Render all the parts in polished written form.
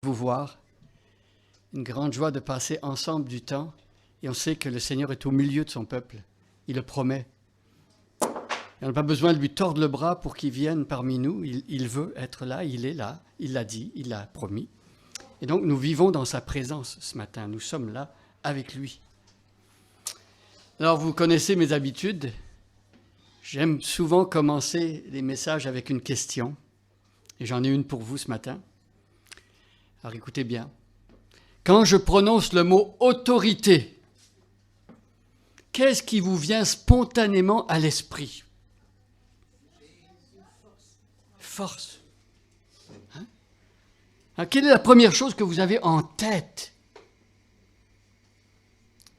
vous voir. Une grande joie de passer ensemble du temps. Et on sait que le Seigneur est au milieu de son peuple. Il le promet. Et on n'a pas besoin de lui tordre le bras pour qu'il vienne parmi nous. Il veut être là, il est là. Il l'a dit, il l'a promis. Et donc nous vivons dans sa présence ce matin. Nous sommes là avec lui. Alors vous connaissez mes habitudes. J'aime souvent commencer les messages avec une question. Et j'en ai une pour vous ce matin. Alors écoutez bien. Quand je prononce le mot autorité, qu'est-ce qui vous vient spontanément à l'esprit? Force. Hein? Alors, quelle est la première chose que vous avez en tête?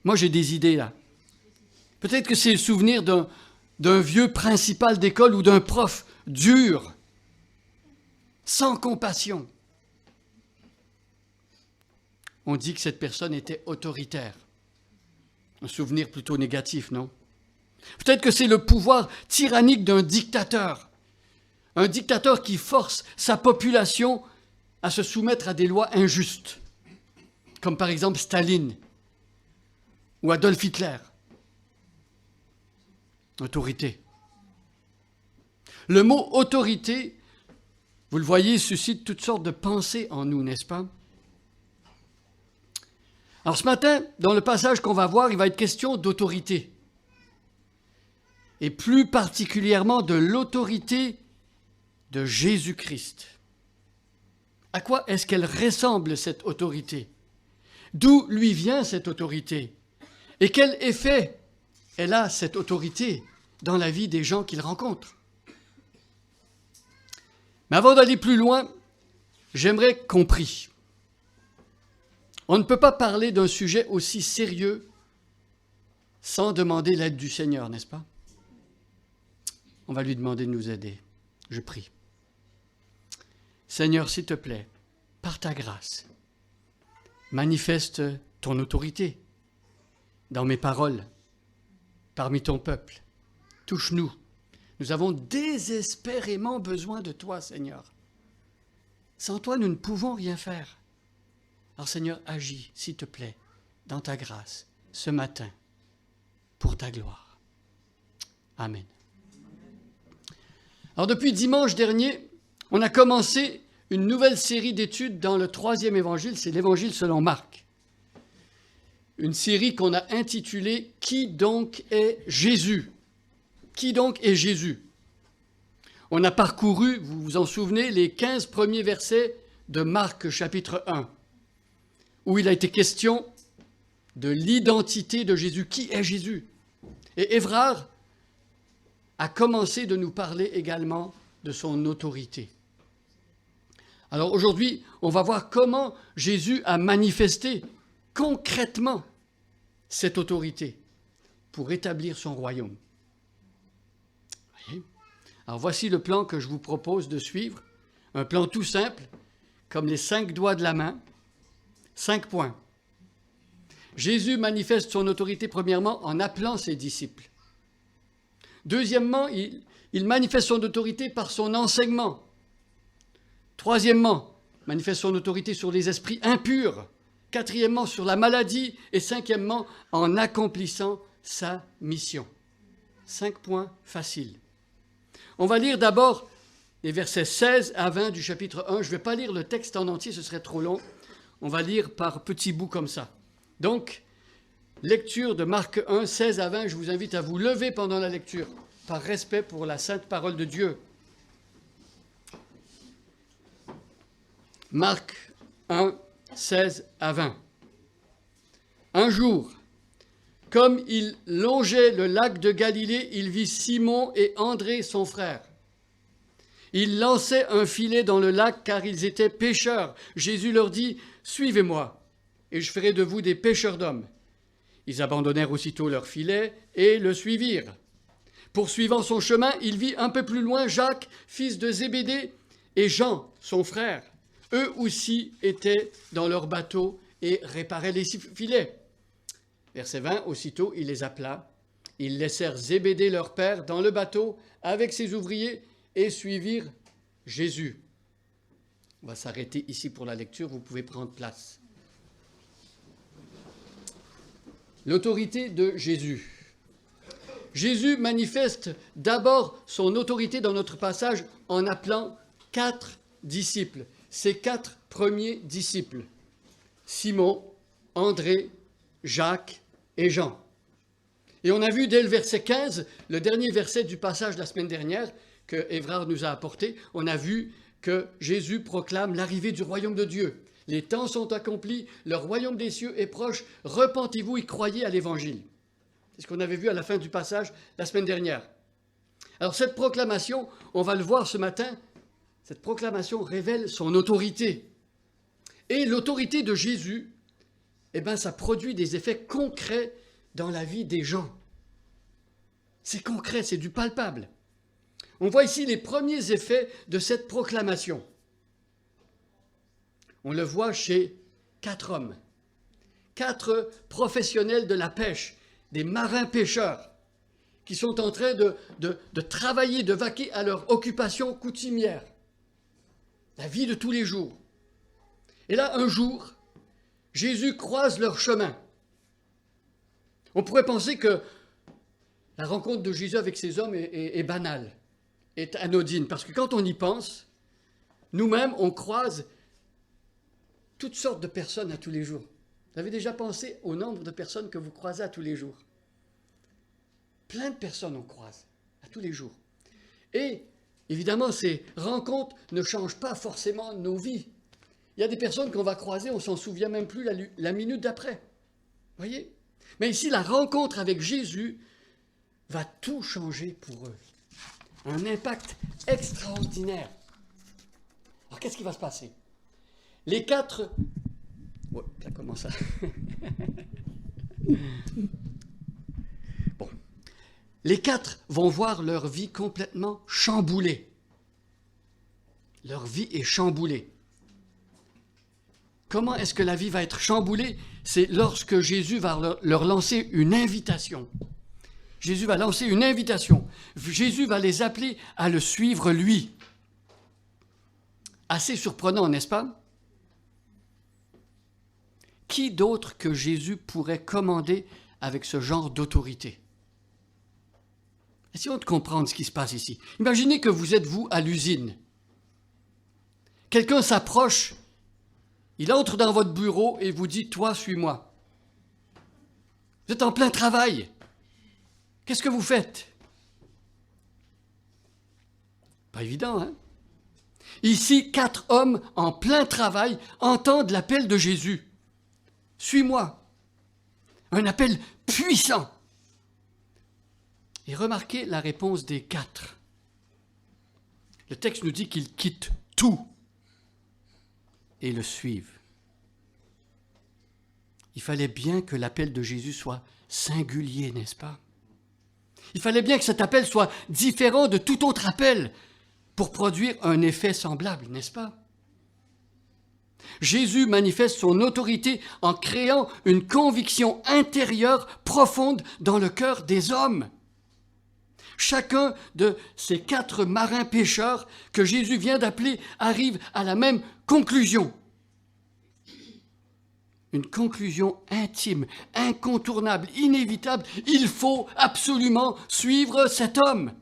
Moi, j'ai des idées là. Peut-être que c'est le souvenir d'un vieux principal d'école ou d'un prof dur, sans compassion. On dit que cette personne était autoritaire. Un souvenir plutôt négatif, non? Peut-être que c'est le pouvoir tyrannique d'un dictateur. Un dictateur qui force sa population à se soumettre à des lois injustes, comme par exemple Staline ou Adolf Hitler. Autorité. Le mot autorité, vous le voyez, suscite toutes sortes de pensées en nous, n'est-ce pas? Alors ce matin, dans le passage qu'on va voir, il va être question d'autorité. Et plus particulièrement de l'autorité de Jésus-Christ. À quoi est-ce qu'elle ressemble, cette autorité? D'où lui vient cette autorité? Et quel effet elle a, cette autorité, dans la vie des gens qu'il rencontre? Mais avant d'aller plus loin, j'aimerais qu'on prie. On ne peut pas parler d'un sujet aussi sérieux sans demander l'aide du Seigneur, n'est-ce pas? On va lui demander de nous aider. Je prie. Seigneur, s'il te plaît, par ta grâce, manifeste ton autorité dans mes paroles, parmi ton peuple. Touche-nous. Nous avons désespérément besoin de toi, Seigneur. Sans toi, nous ne pouvons rien faire. Alors Seigneur, agis, s'il te plaît, dans ta grâce, ce matin, pour ta gloire. Amen. Alors depuis dimanche dernier, on a commencé une nouvelle série d'études dans le 3e évangile, c'est l'évangile selon Marc. Une série qu'on a intitulée « Qui donc est Jésus ?» Qui donc est Jésus? On a parcouru, vous vous en souvenez, les 15 premiers versets de Marc chapitre 1. Où il a été question de l'identité de Jésus. Qui est Jésus? Et Évrard a commencé de nous parler également de son autorité. Alors aujourd'hui, on va voir comment Jésus a manifesté concrètement cette autorité pour établir son royaume. Voyez? Alors voici le plan que je vous propose de suivre. Un plan tout simple, comme les 5 doigts de la main. 5 points. Jésus manifeste son autorité premièrement en appelant ses disciples. Deuxièmement, il manifeste son autorité par son enseignement. Troisièmement, manifeste son autorité sur les esprits impurs. Quatrièmement, sur la maladie. Et cinquièmement, en accomplissant sa mission. 5 points faciles. On va lire d'abord les versets 16 à 20 du chapitre 1. Je ne vais pas lire le texte en entier, ce serait trop long. On va lire par petits bouts comme ça. Donc, lecture de Marc 1, 16 à 20. Je vous invite à vous lever pendant la lecture, par respect pour la sainte parole de Dieu. Marc 1, 16 à 20. Un jour, comme il longeait le lac de Galilée, il vit Simon et André, son frère. Ils lançaient un filet dans le lac car ils étaient pêcheurs. Jésus leur dit « Suivez-moi, et je ferai de vous des pêcheurs d'hommes. » Ils abandonnèrent aussitôt leur filet et le suivirent. Poursuivant son chemin, il vit un peu plus loin Jacques, fils de Zébédée, et Jean, son frère. Eux aussi étaient dans leur bateau et réparaient les filets. Verset 20, aussitôt il les appela. Ils laissèrent Zébédée leur père dans le bateau avec ses ouvriers et suivirent Jésus. On va s'arrêter ici pour la lecture, vous pouvez prendre place. L'autorité de Jésus. Jésus manifeste d'abord son autorité dans notre passage en appelant 4 disciples, ses 4 premiers disciples, Simon, André, Jacques et Jean. Et on a vu dès le verset 15, le dernier verset du passage de la semaine dernière que Évrard nous a apporté, on a vu que Jésus proclame l'arrivée du royaume de Dieu. Les temps sont accomplis, le royaume des cieux est proche, repentez-vous et croyez à l'évangile. C'est ce qu'on avait vu à la fin du passage la semaine dernière. Alors cette proclamation, on va le voir ce matin, cette proclamation révèle son autorité. Et l'autorité de Jésus, ça produit des effets concrets dans la vie des gens. C'est concret, c'est du palpable. On voit ici les premiers effets de cette proclamation. On le voit chez 4 hommes, 4 professionnels de la pêche, des marins-pêcheurs, qui sont en train de travailler, de vaquer à leur occupation coutumière, la vie de tous les jours. Et là, un jour, Jésus croise leur chemin. On pourrait penser que la rencontre de Jésus avec ces hommes est banale, est anodine, parce que quand on y pense, nous-mêmes, on croise toutes sortes de personnes à tous les jours. Vous avez déjà pensé au nombre de personnes que vous croisez à tous les jours? Plein de personnes on croise à tous les jours. Et évidemment, ces rencontres ne changent pas forcément nos vies. Il y a des personnes qu'on va croiser, on ne s'en souvient même plus la minute d'après. Voyez? Mais ici, la rencontre avec Jésus va tout changer pour eux. Un impact extraordinaire. Alors, qu'est-ce qui va se passer? Les 4... Ouais, ça commence à... Bon. Les 4 vont voir leur vie complètement chamboulée. Leur vie est chamboulée. Comment est-ce que la vie va être chamboulée? C'est lorsque Jésus va leur lancer une invitation. Jésus va lancer une invitation. Jésus va les appeler à le suivre lui. Assez surprenant, n'est-ce pas? Qui d'autre que Jésus pourrait commander avec ce genre d'autorité? Essayons de comprendre ce qui se passe ici. Imaginez que vous êtes, vous, à l'usine. Quelqu'un s'approche, il entre dans votre bureau et vous dit « Toi, suis-moi ». Vous êtes en plein travail. Qu'est-ce que vous faites? Pas évident, hein? Ici, 4 hommes en plein travail entendent l'appel de Jésus. Suis-moi. Un appel puissant. Et remarquez la réponse des 4. Le texte nous dit qu'ils quittent tout et le suivent. Il fallait bien que l'appel de Jésus soit singulier, n'est-ce pas? Il fallait bien que cet appel soit différent de tout autre appel pour produire un effet semblable, n'est-ce pas? Jésus manifeste son autorité en créant une conviction intérieure profonde dans le cœur des hommes. Chacun de ces 4 marins pêcheurs que Jésus vient d'appeler arrive à la même conclusion. Une conclusion intime, incontournable, inévitable. Il faut absolument suivre cet homme.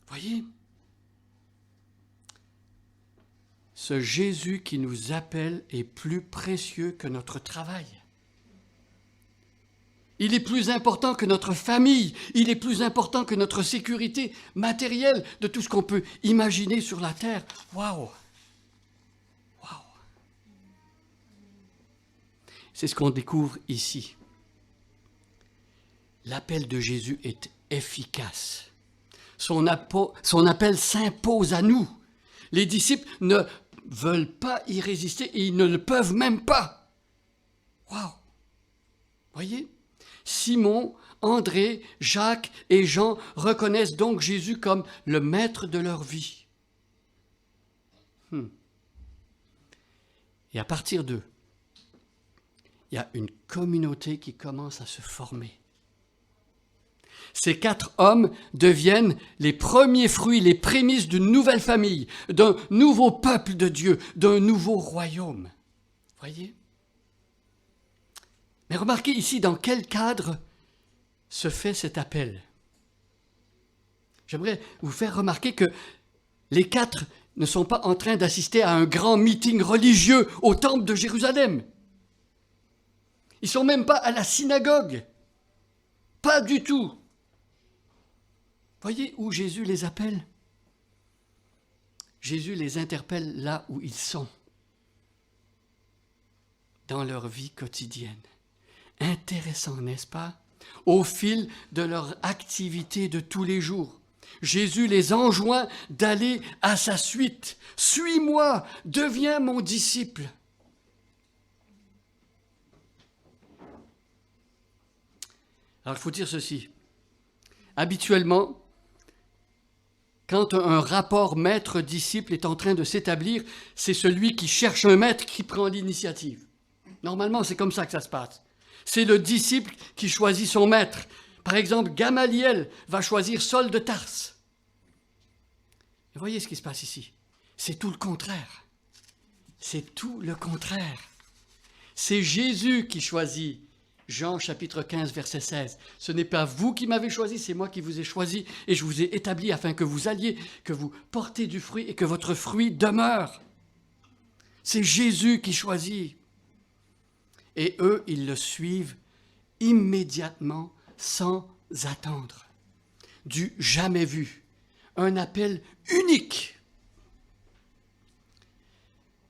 Voyez ? Ce Jésus qui nous appelle est plus précieux que notre travail. Il est plus important que notre famille. Il est plus important que notre sécurité matérielle, de tout ce qu'on peut imaginer sur la terre. Waouh! Waouh! C'est ce qu'on découvre ici. L'appel de Jésus est efficace. Son appel s'impose à nous. Les disciples ne veulent pas y résister et ils ne le peuvent même pas. Waouh! Voyez? Simon, André, Jacques et Jean reconnaissent donc Jésus comme le maître de leur vie. Et à partir d'eux, il y a une communauté qui commence à se former. Ces 4 hommes deviennent les premiers fruits, les prémices d'une nouvelle famille, d'un nouveau peuple de Dieu, d'un nouveau royaume. Voyez ? Mais remarquez ici dans quel cadre se fait cet appel. J'aimerais vous faire remarquer que les 4 ne sont pas en train d'assister à un grand meeting religieux au temple de Jérusalem. Ils ne sont même pas à la synagogue. Pas du tout. Voyez où Jésus les appelle? Jésus les interpelle là où ils sont, dans leur vie quotidienne. Intéressant, n'est-ce pas? Au fil de leur activité de tous les jours, Jésus les enjoint d'aller à sa suite. « Suis-moi, deviens mon disciple. » Alors, il faut dire ceci. Habituellement, quand un rapport maître-disciple est en train de s'établir, c'est celui qui cherche un maître qui prend l'initiative. Normalement, c'est comme ça que ça se passe. C'est le disciple qui choisit son maître. Par exemple, Gamaliel va choisir Saul de Tarse. Et voyez ce qui se passe ici. C'est tout le contraire. C'est tout le contraire. C'est Jésus qui choisit. Jean chapitre 15, verset 16. « Ce n'est pas vous qui m'avez choisi, c'est moi qui vous ai choisi et je vous ai établi afin que vous alliez, que vous portez du fruit et que votre fruit demeure. » C'est Jésus qui choisit. Et eux, ils le suivent immédiatement, sans attendre. Du jamais vu. Un appel unique.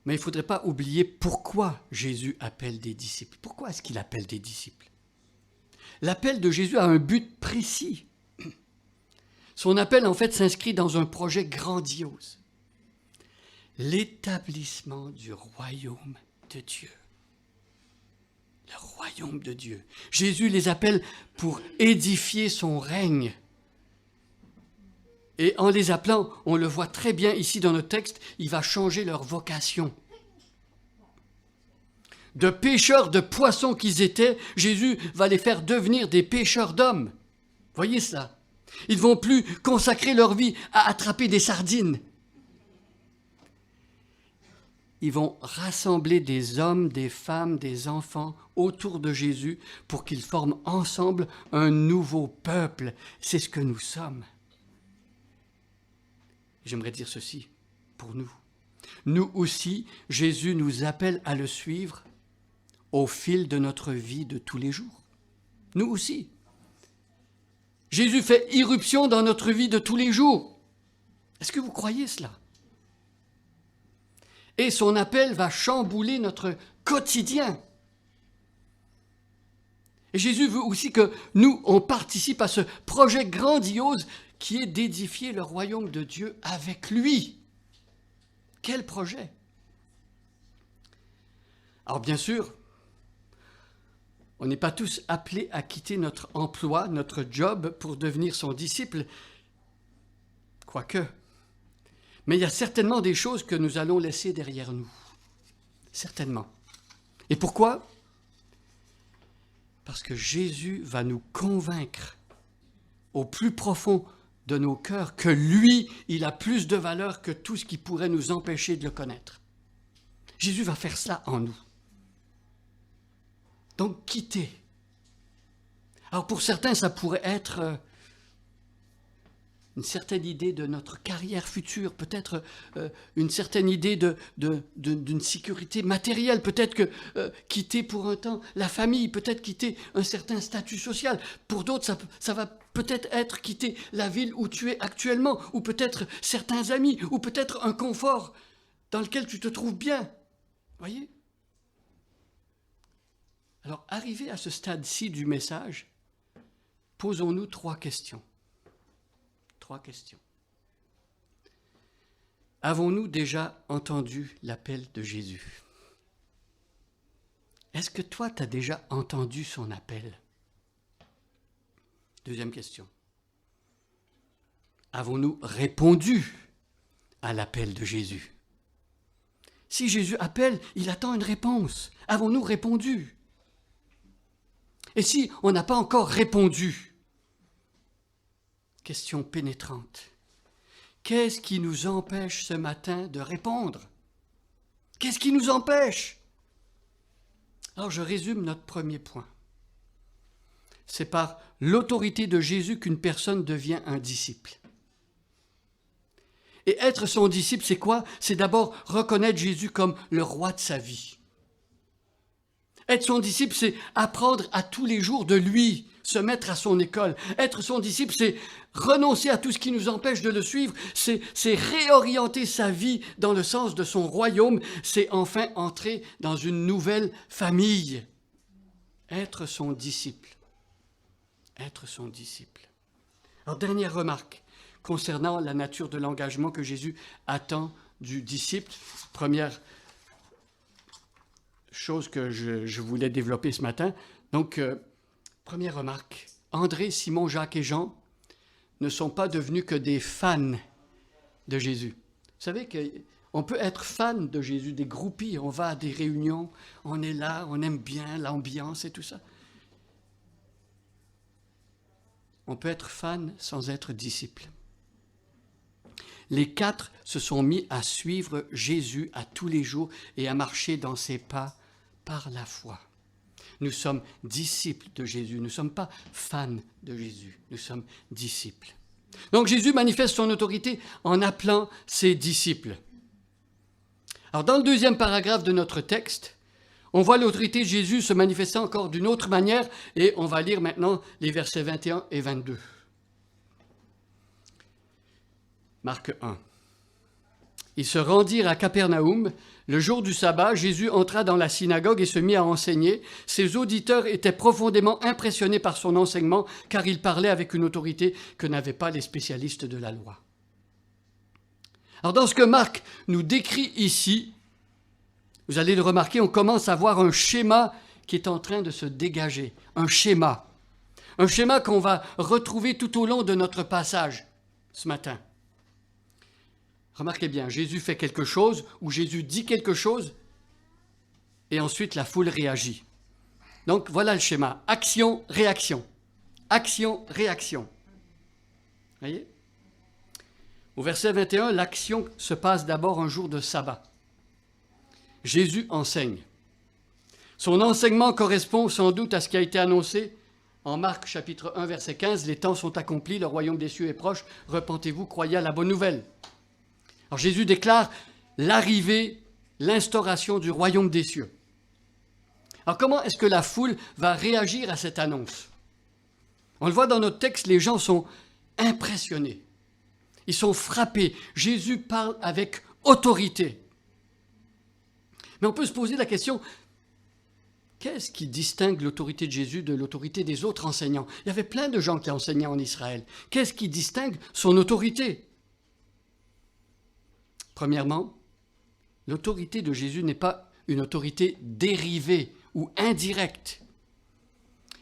Mais il ne faudrait pas oublier pourquoi Jésus appelle des disciples. Pourquoi est-ce qu'il appelle des disciples? L'appel de Jésus a un but précis. Son appel, en fait, s'inscrit dans un projet grandiose. L'établissement du royaume de Dieu. Le royaume de Dieu. Jésus les appelle pour édifier son règne. Et en les appelant, on le voit très bien ici dans notre texte, il va changer leur vocation. De pêcheurs de poissons qu'ils étaient, Jésus va les faire devenir des pêcheurs d'hommes. Voyez cela. Ils ne vont plus consacrer leur vie à attraper des sardines. Ils vont rassembler des hommes, des femmes, des enfants autour de Jésus pour qu'ils forment ensemble un nouveau peuple. C'est ce que nous sommes. J'aimerais dire ceci pour nous. Nous aussi, Jésus nous appelle à le suivre au fil de notre vie de tous les jours. Nous aussi. Jésus fait irruption dans notre vie de tous les jours. Est-ce que vous croyez cela? Et son appel va chambouler notre quotidien. Et Jésus veut aussi que nous, on participe à ce projet grandiose qui est d'édifier le royaume de Dieu avec lui. Quel projet! Alors bien sûr, on n'est pas tous appelés à quitter notre emploi, notre job pour devenir son disciple, quoique. Mais il y a certainement des choses que nous allons laisser derrière nous. Certainement. Et pourquoi? Parce que Jésus va nous convaincre au plus profond de nos cœurs que lui, il a plus de valeur que tout ce qui pourrait nous empêcher de le connaître. Jésus va faire cela en nous. Donc, quitter. Alors, pour certains, ça pourrait être une certaine idée de notre carrière future, peut-être une certaine idée d'une sécurité matérielle, peut-être que quitter pour un temps la famille, peut-être quitter un certain statut social. Pour d'autres, ça va peut-être être quitter la ville où tu es actuellement, ou peut-être certains amis, ou peut-être un confort dans lequel tu te trouves bien. Voyez? Alors, arrivé à ce stade-ci du message, posons-nous 3 questions. 3 questions. Avons-nous déjà entendu l'appel de Jésus? Est-ce que toi, tu as déjà entendu son appel? Deuxième question. Avons-nous répondu à l'appel de Jésus? Si Jésus appelle, il attend une réponse. Avons-nous répondu? Et si on n'a pas encore répondu, Question pénétrante. Qu'est-ce qui nous empêche ce matin de répondre? Qu'est-ce qui nous empêche? Alors je résume notre premier point. C'est par l'autorité de Jésus qu'une personne devient un disciple. Et être son disciple, c'est quoi? C'est d'abord reconnaître Jésus comme le roi de sa vie. Être son disciple, c'est apprendre à tous les jours de lui, se mettre à son école. Être son disciple, c'est renoncer à tout ce qui nous empêche de le suivre. C'est réorienter sa vie dans le sens de son royaume. C'est enfin entrer dans une nouvelle famille. Être son disciple. Être son disciple. Alors, dernière remarque concernant la nature de l'engagement que Jésus attend du disciple. Première chose que je voulais développer ce matin. Donc, première remarque, André, Simon, Jacques et Jean ne sont pas devenus que des fans de Jésus. Vous savez qu'on peut être fan de Jésus, des groupies, on va à des réunions, on est là, on aime bien l'ambiance et tout ça. On peut être fan sans être disciple. Les 4 se sont mis à suivre Jésus à tous les jours et à marcher dans ses pas par la foi. Nous sommes disciples de Jésus, nous ne sommes pas fans de Jésus, nous sommes disciples. Donc Jésus manifeste son autorité en appelant ses disciples. Alors dans le deuxième paragraphe de notre texte, on voit l'autorité de Jésus se manifester encore d'une autre manière et on va lire maintenant les versets 21 et 22. Marc 1. Ils se rendirent à Capernaum. Le jour du sabbat, Jésus entra dans la synagogue et se mit à enseigner. Ses auditeurs étaient profondément impressionnés par son enseignement, car il parlait avec une autorité que n'avaient pas les spécialistes de la loi. Alors dans ce que Marc nous décrit ici, vous allez le remarquer, on commence à voir un schéma qui est en train de se dégager. Un schéma qu'on va retrouver tout au long de notre passage ce matin. Remarquez bien, Jésus fait quelque chose, ou Jésus dit quelque chose, et ensuite la foule réagit. Donc voilà le schéma, action, réaction. Action, réaction. Voyez? Au verset 21, l'action se passe d'abord un jour de sabbat. Jésus enseigne. Son enseignement correspond sans doute à ce qui a été annoncé en Marc chapitre 1, verset 15. Les temps sont accomplis, le royaume des cieux est proche, repentez-vous, croyez à la bonne nouvelle. Alors Jésus déclare l'arrivée, l'instauration du royaume des cieux. Alors comment est-ce que la foule va réagir à cette annonce? On le voit dans notre texte, les gens sont impressionnés. Ils sont frappés. Jésus parle avec autorité. Mais on peut se poser la question, qu'est-ce qui distingue l'autorité de Jésus de l'autorité des autres enseignants? Il y avait plein de gens qui enseignaient en Israël. Qu'est-ce qui distingue son autorité? Premièrement, l'autorité de Jésus n'est pas une autorité dérivée ou indirecte.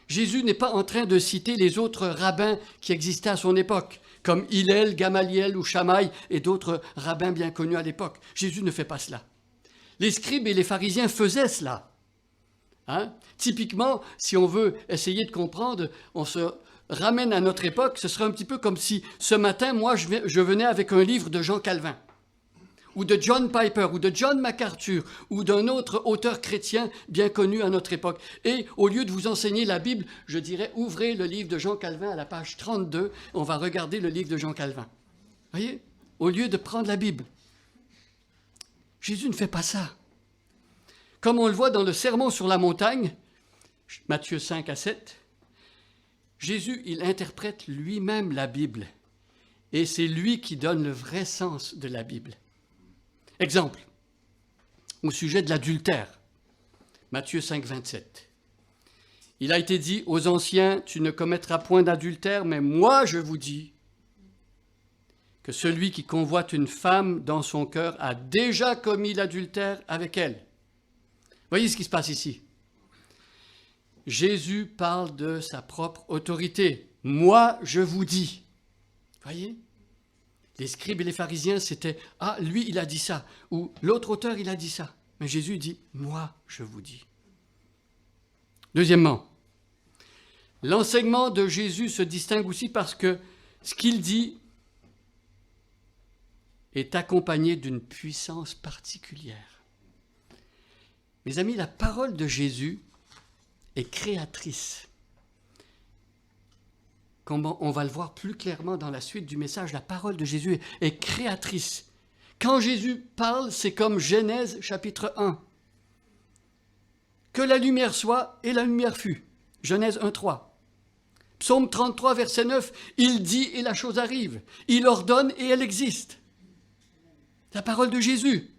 Jésus n'est pas en train de citer les autres rabbins qui existaient à son époque, comme Hillel, Gamaliel ou Shammai et d'autres rabbins bien connus à l'époque. Jésus ne fait pas cela. Les scribes et les pharisiens faisaient cela. Typiquement, si on veut essayer de comprendre, on se ramène à notre époque, ce serait un petit peu comme si ce matin, moi, je venais avec un livre de Jean Calvin, ou de John Piper, ou de John MacArthur, ou d'un autre auteur chrétien bien connu à notre époque. Et au lieu de vous enseigner la Bible, je dirais, ouvrez le livre de Jean Calvin à la page 32, on va regarder le livre de Jean Calvin. Voyez? Au lieu de prendre la Bible. Jésus ne fait pas ça. Comme on le voit dans le Sermon sur la montagne, Matthieu 5 à 7, Jésus, il interprète lui-même la Bible. Et c'est lui qui donne le vrai sens de la Bible. Exemple, au sujet de l'adultère, Matthieu 5, 27. Il a été dit aux anciens, tu ne commettras point d'adultère, mais moi je vous dis que celui qui convoite une femme dans son cœur a déjà commis l'adultère avec elle. Voyez ce qui se passe ici. Jésus parle de sa propre autorité. Moi je vous dis. Voyez ? Les scribes et les pharisiens, c'était « Ah, lui, il a dit ça » ou « L'autre auteur, il a dit ça ». Mais Jésus dit « Moi, je vous dis ». Deuxièmement, l'enseignement de Jésus se distingue aussi parce que Ce qu'il dit est accompagné d'une puissance particulière. Mes amis, la parole de Jésus est créatrice. Comme on va le voir plus clairement dans la suite du message, la parole de Jésus est créatrice. Quand Jésus parle, c'est comme Genèse chapitre 1. Que la lumière soit, et la lumière fut. Genèse 1, 3. Psaume 33, verset 9, il dit et la chose arrive. Il ordonne et elle existe. La parole de Jésus.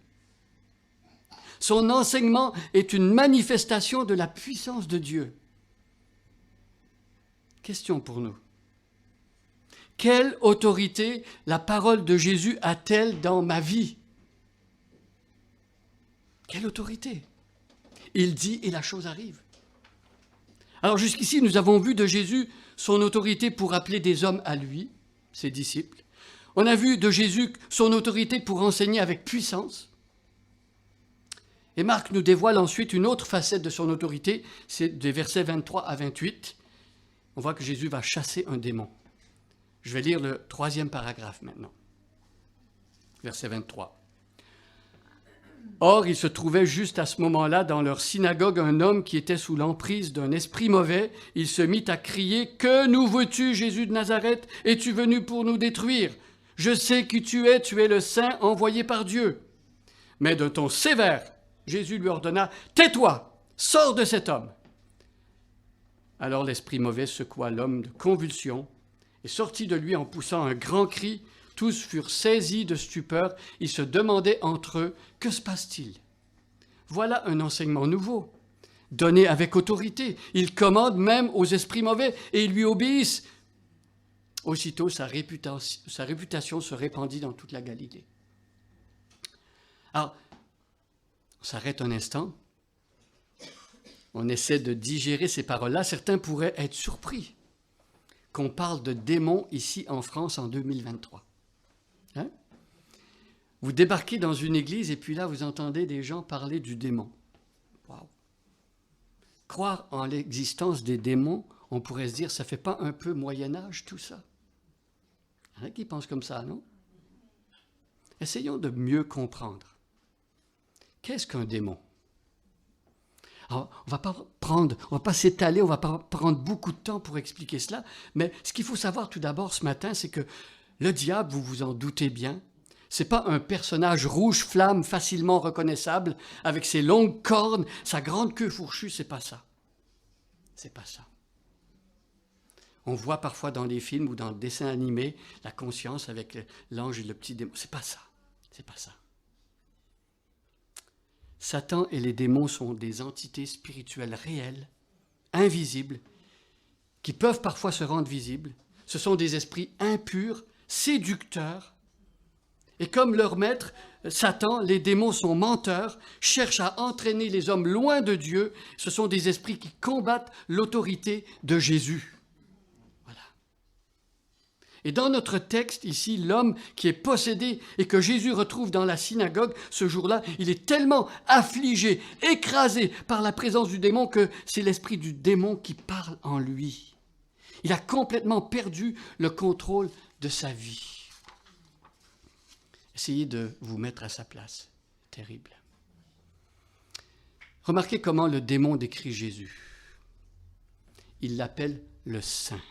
Son enseignement est une manifestation de la puissance de Dieu. Question pour nous. Quelle autorité la parole de Jésus a-t-elle dans ma vie? Quelle autorité? Il dit et la chose arrive. Alors jusqu'ici, nous avons vu de Jésus son autorité pour appeler des hommes à lui, ses disciples. On a vu de Jésus son autorité pour enseigner avec puissance. Et Marc nous dévoile ensuite une autre facette de son autorité, c'est des versets 23 à 28. On voit que Jésus va chasser un démon. Je vais lire le 3e paragraphe maintenant. Verset 23. Or, il se trouvait juste à ce moment-là dans leur synagogue un homme qui était sous l'emprise d'un esprit mauvais. Il se mit à crier « Que nous veux-tu, Jésus de Nazareth? Es-tu venu pour nous détruire? Je sais qui tu es le Saint envoyé par Dieu. » Mais d'un ton sévère, Jésus lui ordonna « Tais-toi, sors de cet homme !» Alors l'esprit mauvais secoua l'homme de convulsions et sortit de lui en poussant un grand cri. Tous furent saisis de stupeur. Ils se demandaient entre eux « Que se passe-t-il » Voilà un enseignement nouveau, donné avec autorité. Il commande même aux esprits mauvais et ils lui obéissent. Aussitôt, sa réputation se répandit dans toute la Galilée. Alors, on s'arrête un instant. On essaie de digérer ces paroles-là. Certains pourraient être surpris qu'on parle de démons ici en France en 2023. Hein? Vous débarquez dans une église et puis là, vous entendez des gens parler du démon. Wow. Croire en l'existence des démons, on pourrait se dire, ça ne fait pas un peu Moyen-Âge tout ça? Il y en a qui pensent comme ça, non? Essayons de mieux comprendre. Qu'est-ce qu'un démon? Alors, on va pas s'étaler, on va pas prendre beaucoup de temps pour expliquer cela, mais ce qu'il faut savoir tout d'abord ce matin, c'est que le diable, vous vous en doutez bien, c'est pas un personnage rouge flamme facilement reconnaissable avec ses longues cornes, sa grande queue fourchue, c'est pas ça. C'est pas ça. On voit parfois dans les films ou dans le dessin animé la conscience avec l'ange et le petit démon. C'est pas ça. C'est pas ça. Satan et les démons sont des entités spirituelles réelles, invisibles, qui peuvent parfois se rendre visibles. Ce sont des esprits impurs, séducteurs. Et comme leur maître, Satan, les démons sont menteurs, cherchent à entraîner les hommes loin de Dieu. Ce sont des esprits qui combattent l'autorité de Jésus. Et dans notre texte, ici, l'homme qui est possédé et que Jésus retrouve dans la synagogue, ce jour-là, il est tellement affligé, écrasé par la présence du démon que c'est l'esprit du démon qui parle en lui. Il a complètement perdu le contrôle de sa vie. Essayez de vous mettre à sa place. Terrible. Remarquez comment le démon décrit Jésus. Il l'appelle le Saint.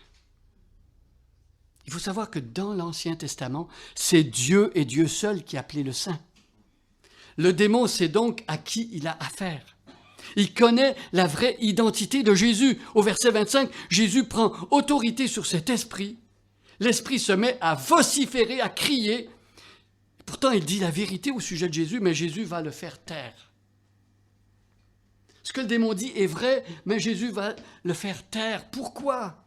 Il faut savoir que dans l'Ancien Testament, c'est Dieu et Dieu seul qui appelait le Saint. Le démon sait donc à qui il a affaire. Il connaît la vraie identité de Jésus. Au verset 25, Jésus prend autorité sur cet esprit. L'esprit se met à vociférer, à crier. Pourtant, il dit la vérité au sujet de Jésus, mais Jésus va le faire taire. Ce que le démon dit est vrai, mais Jésus va le faire taire. Pourquoi ?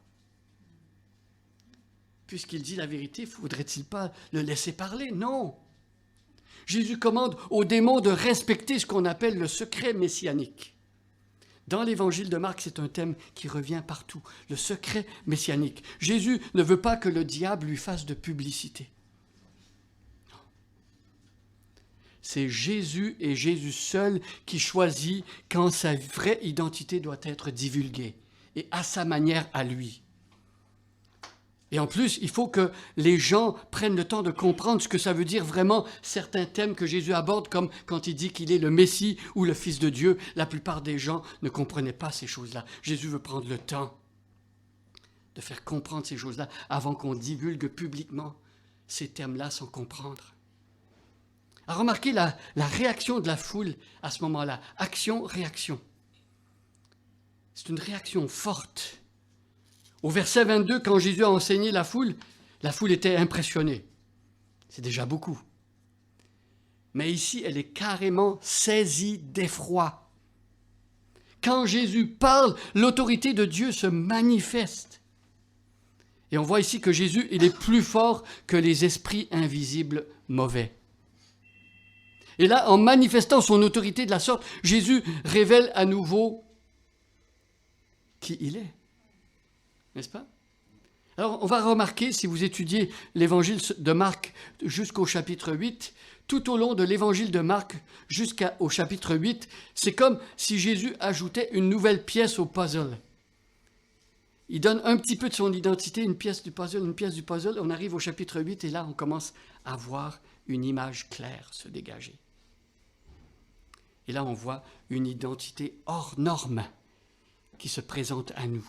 Puisqu'il dit la vérité, faudrait-il pas le laisser parler? Non. Jésus commande aux démons de respecter ce qu'on appelle le secret messianique. Dans l'évangile de Marc, c'est un thème qui revient partout, le secret messianique. Jésus ne veut pas que le diable lui fasse de publicité. Non. C'est Jésus et Jésus seul qui choisit quand sa vraie identité doit être divulguée, et à sa manière à lui. Et en plus, il faut que les gens prennent le temps de comprendre ce que ça veut dire vraiment certains thèmes que Jésus aborde, comme quand il dit qu'il est le Messie ou le Fils de Dieu. La plupart des gens ne comprenaient pas ces choses-là. Jésus veut prendre le temps de faire comprendre ces choses-là avant qu'on divulgue publiquement ces thèmes-là sans comprendre. Alors remarquez la réaction de la foule à ce moment-là. Action-réaction. C'est une réaction forte. Au verset 22, quand Jésus a enseigné la foule était impressionnée. C'est déjà beaucoup. Mais ici, elle est carrément saisie d'effroi. Quand Jésus parle, l'autorité de Dieu se manifeste. Et on voit ici que Jésus, il est plus fort que les esprits invisibles mauvais. Et là, en manifestant son autorité de la sorte, Jésus révèle à nouveau qui il est. N'est-ce pas? Alors, on va remarquer, si vous étudiez l'évangile de Marc jusqu'au chapitre 8, tout au long de l'évangile de Marc jusqu'au chapitre 8, c'est comme si Jésus ajoutait une nouvelle pièce au puzzle. Il donne un petit peu de son identité, une pièce du puzzle. On arrive au chapitre 8 et là, on commence à voir une image claire se dégager. Et là, on voit une identité hors norme qui se présente à nous.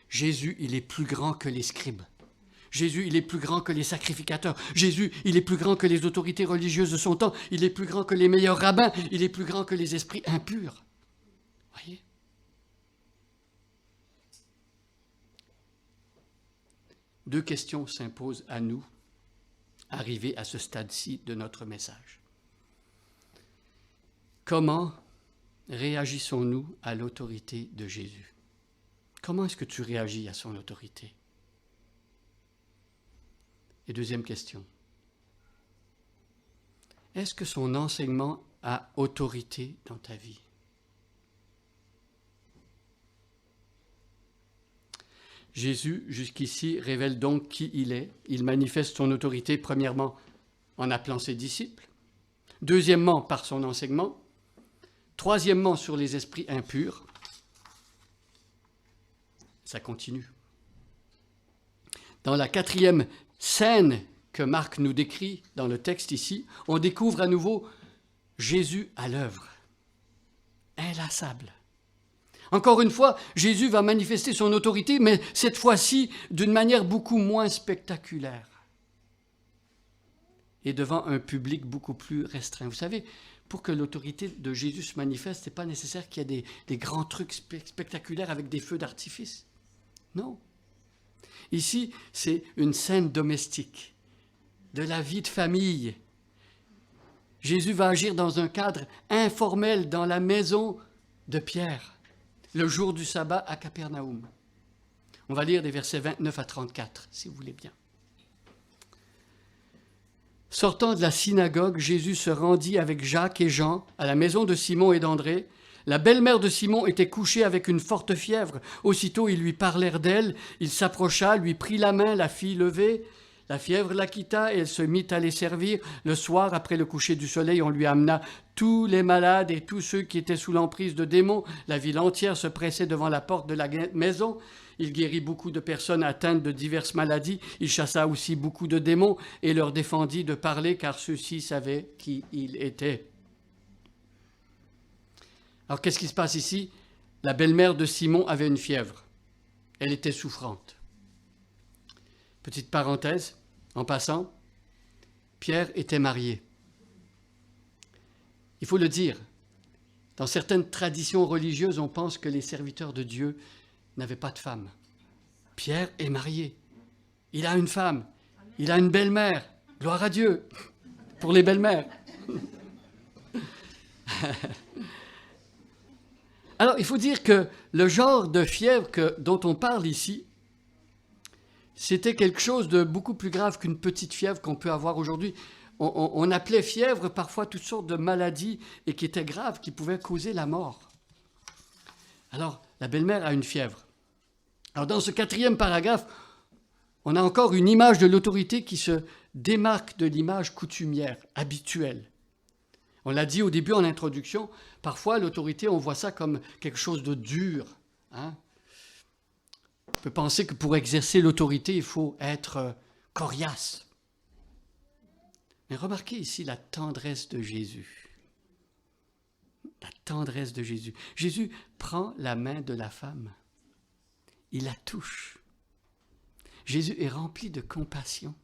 Jésus, il est plus grand que les scribes. Jésus, il est plus grand que les sacrificateurs. Jésus, il est plus grand que les autorités religieuses de son temps. Il est plus grand que les meilleurs rabbins. Il est plus grand que les esprits impurs. Voyez? Deux questions s'imposent à nous, arrivés à ce stade-ci de notre message. Comment réagissons-nous à l'autorité de Jésus? Comment est-ce que tu réagis à son autorité? Et deuxième question. Est-ce que son enseignement a autorité dans ta vie? Jésus, jusqu'ici, révèle donc qui il est. Il manifeste son autorité, premièrement, en appelant ses disciples. Deuxièmement, par son enseignement. Troisièmement, sur les esprits impurs. Ça continue. Dans la quatrième scène que Marc nous décrit dans le texte ici, on découvre à nouveau Jésus à l'œuvre, inlassable. Encore une fois, Jésus va manifester son autorité, mais cette fois-ci d'une manière beaucoup moins spectaculaire et devant un public beaucoup plus restreint. Vous savez, pour que l'autorité de Jésus se manifeste, ce n'est pas nécessaire qu'il y ait des grands trucs spectaculaires avec des feux d'artifice. Non. Ici, c'est une scène domestique, de la vie de famille. Jésus va agir dans un cadre informel dans la maison de Pierre, le jour du sabbat à Capernaum. On va lire des versets 29 à 34, si vous voulez bien. Sortant de la synagogue, Jésus se rendit avec Jacques et Jean à la maison de Simon et d'André. La belle-mère de Simon était couchée avec une forte fièvre. Aussitôt, ils lui parlèrent d'elle. Il s'approcha, lui prit la main, la fit lever. La fièvre la quitta et elle se mit à les servir. Le soir, après le coucher du soleil, on lui amena tous les malades et tous ceux qui étaient sous l'emprise de démons. La ville entière se pressait devant la porte de la maison. Il guérit beaucoup de personnes atteintes de diverses maladies. Il chassa aussi beaucoup de démons et leur défendit de parler, car ceux-ci savaient qui il était. Alors, qu'est-ce qui se passe ici? La belle-mère de Simon avait une fièvre. Elle était souffrante. Petite parenthèse, en passant, Pierre était marié. Il faut le dire, dans certaines traditions religieuses, on pense que les serviteurs de Dieu n'avaient pas de femme. Pierre est marié. Il a une femme. Il a une belle-mère. Gloire à Dieu pour les belles-mères. Alors, il faut dire que le genre de fièvre dont on parle ici, c'était quelque chose de beaucoup plus grave qu'une petite fièvre qu'on peut avoir aujourd'hui. On appelait fièvre parfois toutes sortes de maladies et qui étaient graves, qui pouvaient causer la mort. Alors, la belle-mère a une fièvre. Alors, dans ce quatrième paragraphe, on a encore une image de l'autorité qui se démarque de l'image coutumière, habituelle. On l'a dit au début en introduction, parfois l'autorité, on voit ça comme quelque chose de dur. peut penser que pour exercer l'autorité, il faut être coriace. Mais remarquez ici la tendresse de Jésus. La tendresse de Jésus. Jésus prend la main de la femme. Il la touche. Jésus est rempli de compassion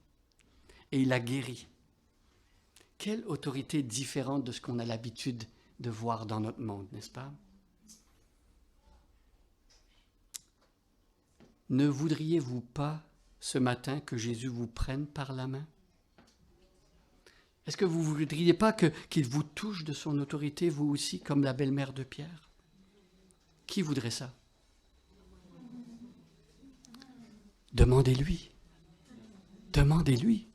et il la guérit. Quelle autorité différente de ce qu'on a l'habitude de voir dans notre monde, n'est-ce pas? Ne voudriez-vous pas ce matin que Jésus vous prenne par la main? Est-ce que vous ne voudriez pas qu'il vous touche de son autorité, vous aussi, comme la belle-mère de Pierre? Qui voudrait ça? Demandez-lui. Demandez-lui.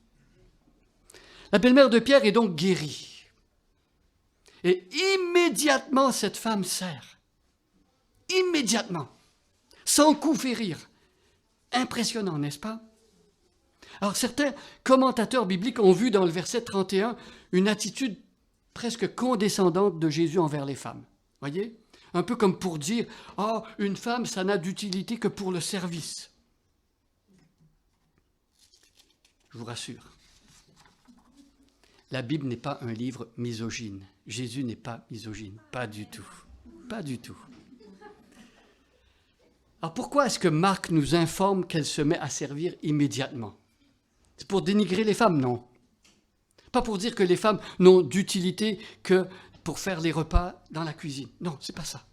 La belle-mère de Pierre est donc guérie. Et immédiatement, cette femme sert. Immédiatement. Sans coup férir. Impressionnant, n'est-ce pas? Alors, certains commentateurs bibliques ont vu dans le verset 31 une attitude presque condescendante de Jésus envers les femmes. Voyez? Un peu comme pour dire « Ah, une femme, ça n'a d'utilité que pour le service. » Je vous rassure. La Bible n'est pas un livre misogyne. Jésus n'est pas misogyne. Pas du tout. Pas du tout. Alors pourquoi est-ce que Marc nous informe qu'elle se met à servir immédiatement? C'est pour dénigrer les femmes? Non. Pas pour dire que les femmes n'ont d'utilité que pour faire les repas dans la cuisine. Non, c'est pas ça.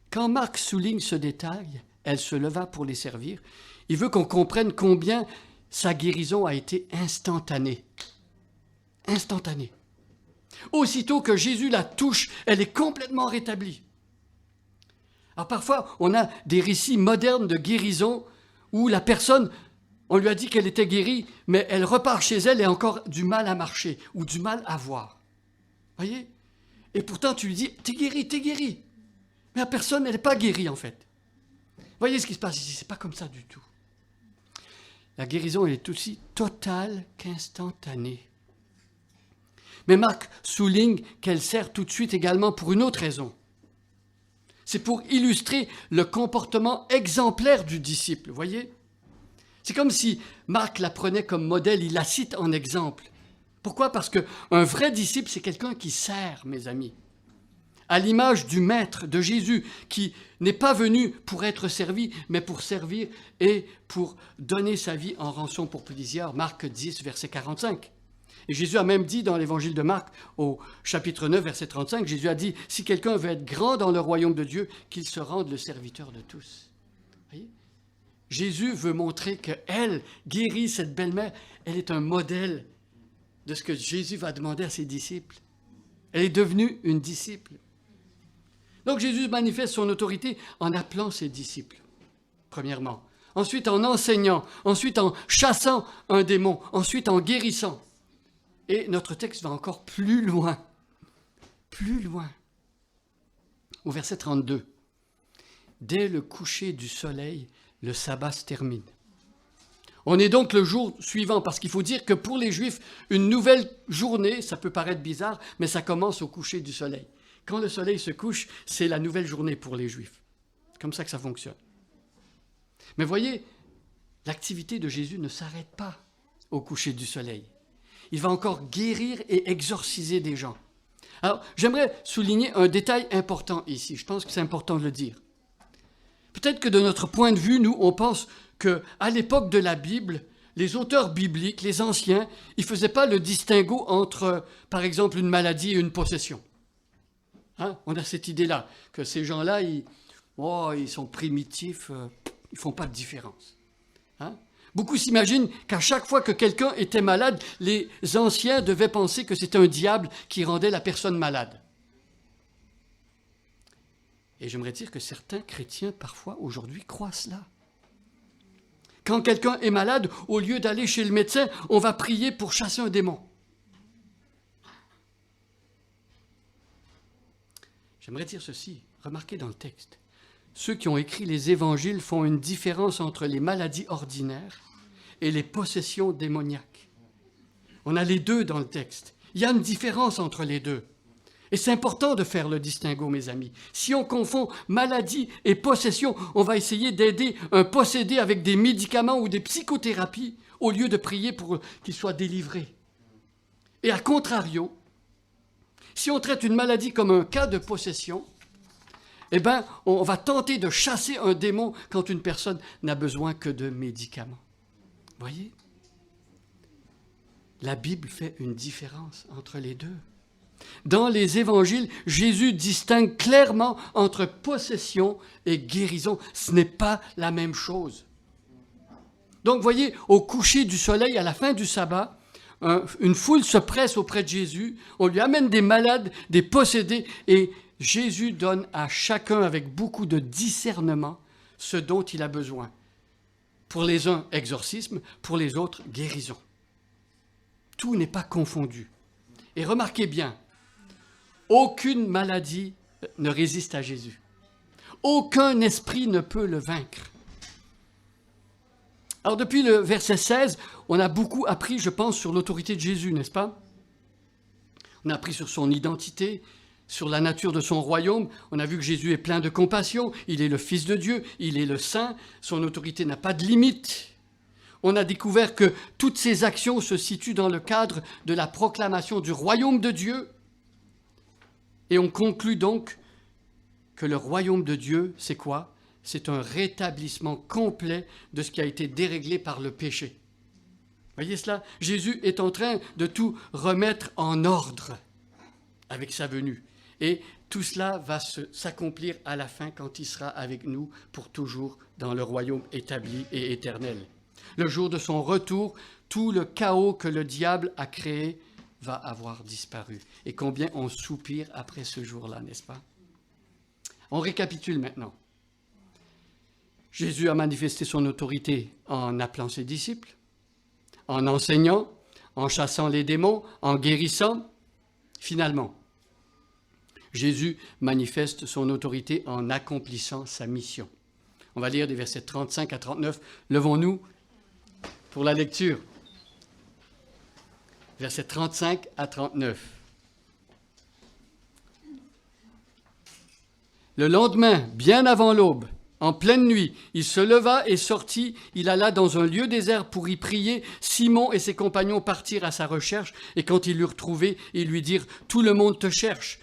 Quand Marc souligne ce détail, elle se leva pour les servir, il veut qu'on comprenne combien sa guérison a été instantanée. Instantanée. Aussitôt que Jésus la touche, elle est complètement rétablie. Alors parfois, on a des récits modernes de guérison où la personne, on lui a dit qu'elle était guérie, mais elle repart chez elle et a encore du mal à marcher ou du mal à voir. Voyez? Et pourtant, tu lui dis, t'es guérie, t'es guérie. Mais la personne, elle n'est pas guérie en fait. Voyez ce qui se passe ici, c'est pas comme ça du tout. La guérison est aussi totale qu'instantanée. Mais Marc souligne qu'elle sert tout de suite également pour une autre raison. C'est pour illustrer le comportement exemplaire du disciple, voyez? C'est comme si Marc la prenait comme modèle, il la cite en exemple. Pourquoi? Parce qu'un vrai disciple, c'est quelqu'un qui sert, mes amis. À l'image du Maître, de Jésus, qui n'est pas venu pour être servi, mais pour servir et pour donner sa vie en rançon pour plusieurs. Marc 10, verset 45. Et Jésus a même dit dans l'évangile de Marc, au chapitre 9, verset 35, Jésus a dit, si quelqu'un veut être grand dans le royaume de Dieu, qu'il se rende le serviteur de tous. Voyez? Jésus veut montrer qu'elle guérit cette belle-mère. Elle est un modèle de ce que Jésus va demander à ses disciples. Elle est devenue une disciple. Donc Jésus manifeste son autorité en appelant ses disciples, premièrement. Ensuite en enseignant, ensuite en chassant un démon, ensuite en guérissant. Et notre texte va encore plus loin. Plus loin. Au verset 32. Dès le coucher du soleil, le sabbat se termine. On est donc le jour suivant, parce qu'il faut dire que pour les Juifs, une nouvelle journée, ça peut paraître bizarre, mais ça commence au coucher du soleil. Quand le soleil se couche, c'est la nouvelle journée pour les Juifs. C'est comme ça que ça fonctionne. Mais voyez, l'activité de Jésus ne s'arrête pas au coucher du soleil. Il va encore guérir et exorciser des gens. Alors, j'aimerais souligner un détail important ici. Je pense que c'est important de le dire. Peut-être que de notre point de vue, nous, on pense qu'à l'époque de la Bible, les auteurs bibliques, les anciens, ils ne faisaient pas le distinguo entre, par exemple, une maladie et une possession. Hein? On a cette idée-là, que ces gens-là, ils sont primitifs, ils ne font pas de différence. Hein? Beaucoup s'imaginent qu'à chaque fois que quelqu'un était malade, les anciens devaient penser que c'était un diable qui rendait la personne malade. Et j'aimerais dire que certains chrétiens, parfois, aujourd'hui, croient cela. Quand quelqu'un est malade, au lieu d'aller chez le médecin, on va prier pour chasser un démon. J'aimerais dire ceci, remarquez dans le texte. Ceux qui ont écrit les évangiles font une différence entre les maladies ordinaires et les possessions démoniaques. On a les deux dans le texte. Il y a une différence entre les deux. Et c'est important de faire le distinguo, mes amis. Si on confond maladie et possession, on va essayer d'aider un possédé avec des médicaments ou des psychothérapies au lieu de prier pour qu'il soit délivré. Et à contrario, si on traite une maladie comme un cas de possession, eh bien, on va tenter de chasser un démon quand une personne n'a besoin que de médicaments. Voyez? La Bible fait une différence entre les deux. Dans les évangiles, Jésus distingue clairement entre possession et guérison. Ce n'est pas la même chose. Donc, voyez, au coucher du soleil, à la fin du sabbat, une foule se presse auprès de Jésus, on lui amène des malades, des possédés, et Jésus donne à chacun avec beaucoup de discernement ce dont il a besoin. Pour les uns, exorcisme, pour les autres, guérison. Tout n'est pas confondu. Et remarquez bien, aucune maladie ne résiste à Jésus. Aucun esprit ne peut le vaincre. Alors depuis le verset 16, on a beaucoup appris, je pense, sur l'autorité de Jésus, n'est-ce pas? On a appris sur son identité, sur la nature de son royaume. On a vu que Jésus est plein de compassion, il est le Fils de Dieu, il est le Saint, son autorité n'a pas de limite. On a découvert que toutes ses actions se situent dans le cadre de la proclamation du royaume de Dieu. Et on conclut donc que le royaume de Dieu, c'est quoi? C'est un rétablissement complet de ce qui a été déréglé par le péché. Voyez cela? Jésus est en train de tout remettre en ordre avec sa venue. Et tout cela va s'accomplir à la fin quand il sera avec nous pour toujours dans le royaume établi et éternel. Le jour de son retour, tout le chaos que le diable a créé va avoir disparu. Et combien on soupire après ce jour-là, n'est-ce pas? On récapitule maintenant. Jésus a manifesté son autorité en appelant ses disciples, en enseignant, en chassant les démons, en guérissant. Finalement, Jésus manifeste son autorité en accomplissant sa mission. On va lire des versets 35 à 39. Levons-nous pour la lecture. Versets 35 à 39. Le lendemain, bien avant l'aube, en pleine nuit, il se leva et sortit. Il alla dans un lieu désert pour y prier. Simon et ses compagnons partirent à sa recherche. Et quand ils l'eurent trouvé, ils lui dirent « Tout le monde te cherche. »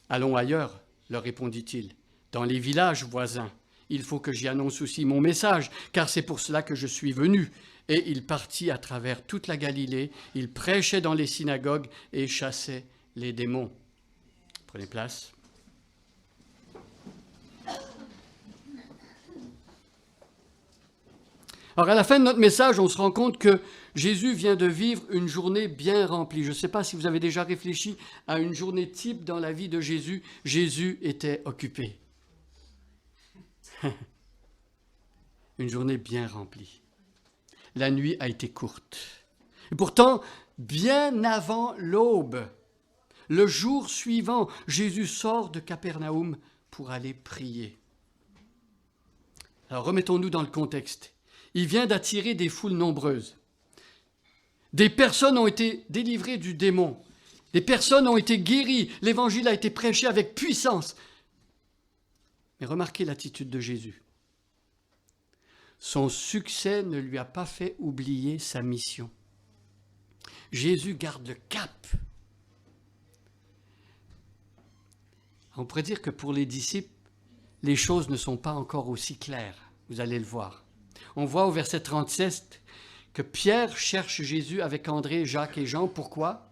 « Allons ailleurs, leur répondit-il, dans les villages voisins. Il faut que j'y annonce aussi mon message, car c'est pour cela que je suis venu. » Et il partit à travers toute la Galilée. Il prêchait dans les synagogues et chassait les démons. Prenez place. Alors, à la fin de notre message, on se rend compte que Jésus vient de vivre une journée bien remplie. Je ne sais pas si vous avez déjà réfléchi à une journée type dans la vie de Jésus. Jésus était occupé. Une journée bien remplie. La nuit a été courte. Et pourtant, bien avant l'aube, le jour suivant, Jésus sort de Capernaum pour aller prier. Alors, remettons-nous dans le contexte. Il vient d'attirer des foules nombreuses. Des personnes ont été délivrées du démon. Des personnes ont été guéries. L'évangile a été prêché avec puissance. Mais remarquez l'attitude de Jésus. Son succès ne lui a pas fait oublier sa mission. Jésus garde le cap. On pourrait dire que pour les disciples, les choses ne sont pas encore aussi claires. Vous allez le voir. On voit au verset 37 que Pierre cherche Jésus avec André, Jacques et Jean. Pourquoi?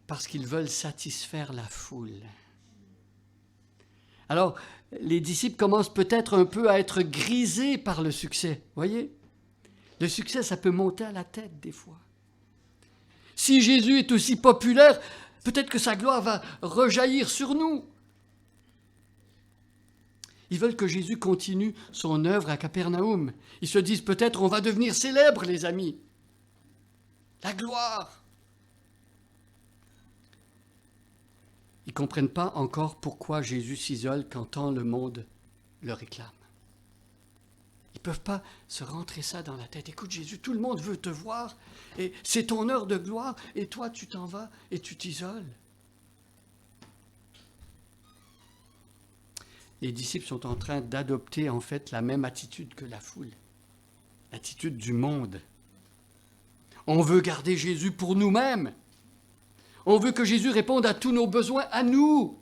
Parce qu'ils veulent satisfaire la foule. Alors, les disciples commencent peut-être un peu à être grisés par le succès. Voyez? Le succès, ça peut monter à la tête des fois. Si Jésus est aussi populaire, peut-être que sa gloire va rejaillir sur nous. Ils veulent que Jésus continue son œuvre à Capernaum. Ils se disent peut-être on va devenir célèbres, les amis. La gloire. Ils ne comprennent pas encore pourquoi Jésus s'isole quand tant le monde le réclame. Ils ne peuvent pas se rentrer ça dans la tête. Écoute Jésus, tout le monde veut te voir, et c'est ton heure de gloire, et toi tu t'en vas et tu t'isoles. Les disciples sont en train d'adopter en fait la même attitude que la foule, l'attitude du monde. On veut garder Jésus pour nous-mêmes. On veut que Jésus réponde à tous nos besoins, à nous.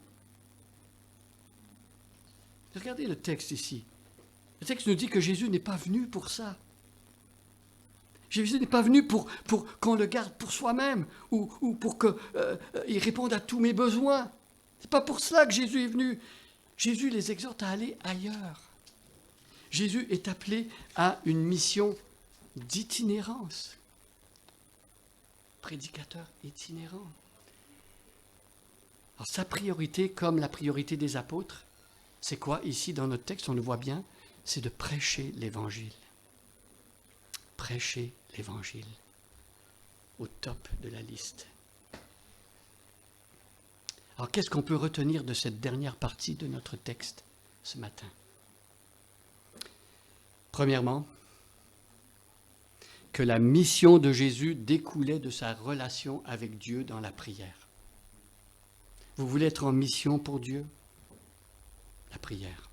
Regardez le texte ici. Le texte nous dit que Jésus n'est pas venu pour ça. Jésus n'est pas venu pour qu'on le garde pour soi-même ou pour qu'il réponde à tous mes besoins. Ce n'est pas pour cela que Jésus est venu. Jésus les exhorte à aller ailleurs. Jésus est appelé à une mission d'itinérance. Prédicateur itinérant. Alors, sa priorité, comme la priorité des apôtres, c'est quoi ici dans notre texte? On le voit bien, c'est de prêcher l'Évangile. Prêcher l'Évangile. Au top de la liste. Alors, qu'est-ce qu'on peut retenir de cette dernière partie de notre texte ce matin? Premièrement, que la mission de Jésus découlait de sa relation avec Dieu dans la prière. Vous voulez être en mission pour Dieu? La prière.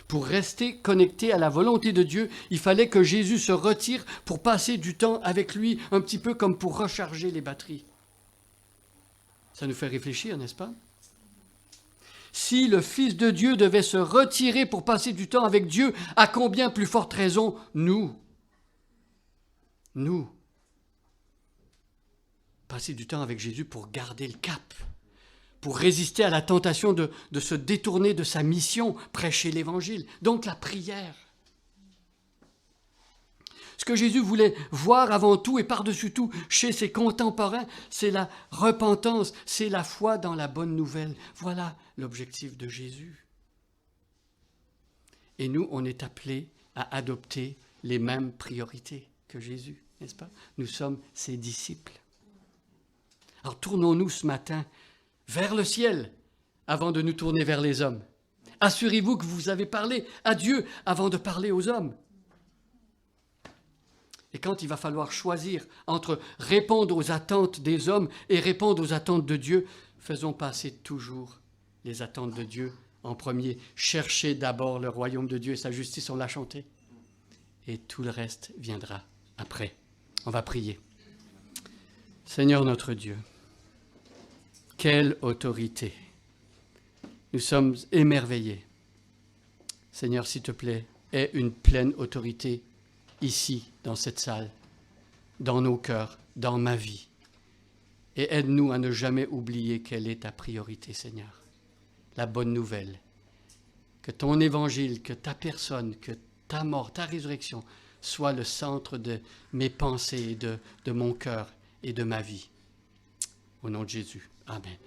Pour rester connecté à la volonté de Dieu, il fallait que Jésus se retire pour passer du temps avec lui, un petit peu comme pour recharger les batteries. Ça nous fait réfléchir, n'est-ce pas? Si le Fils de Dieu devait se retirer pour passer du temps avec Dieu, à combien plus forte raison nous, passer du temps avec Jésus pour garder le cap, pour résister à la tentation de se détourner de sa mission, prêcher l'Évangile, donc la prière. Ce que Jésus voulait voir avant tout et par-dessus tout chez ses contemporains, c'est la repentance, c'est la foi dans la bonne nouvelle. Voilà l'objectif de Jésus. Et nous, on est appelés à adopter les mêmes priorités que Jésus, n'est-ce pas? Nous sommes ses disciples. Alors tournons-nous ce matin vers le ciel avant de nous tourner vers les hommes. Assurez-vous que vous avez parlé à Dieu avant de parler aux hommes. Et quand il va falloir choisir entre répondre aux attentes des hommes et répondre aux attentes de Dieu, faisons passer toujours les attentes de Dieu en premier. Cherchez d'abord le royaume de Dieu et sa justice, on l'a chanté. Et tout le reste viendra après. On va prier. Seigneur notre Dieu, quelle autorité! Nous sommes émerveillés. Seigneur, s'il te plaît, aie une pleine autorité ici, dans cette salle, dans nos cœurs, dans ma vie. Et aide-nous à ne jamais oublier quelle est ta priorité, Seigneur. La bonne nouvelle. Que ton évangile, que ta personne, que ta mort, ta résurrection soit le centre de mes pensées, de mon cœur et de ma vie. Au nom de Jésus. Amen.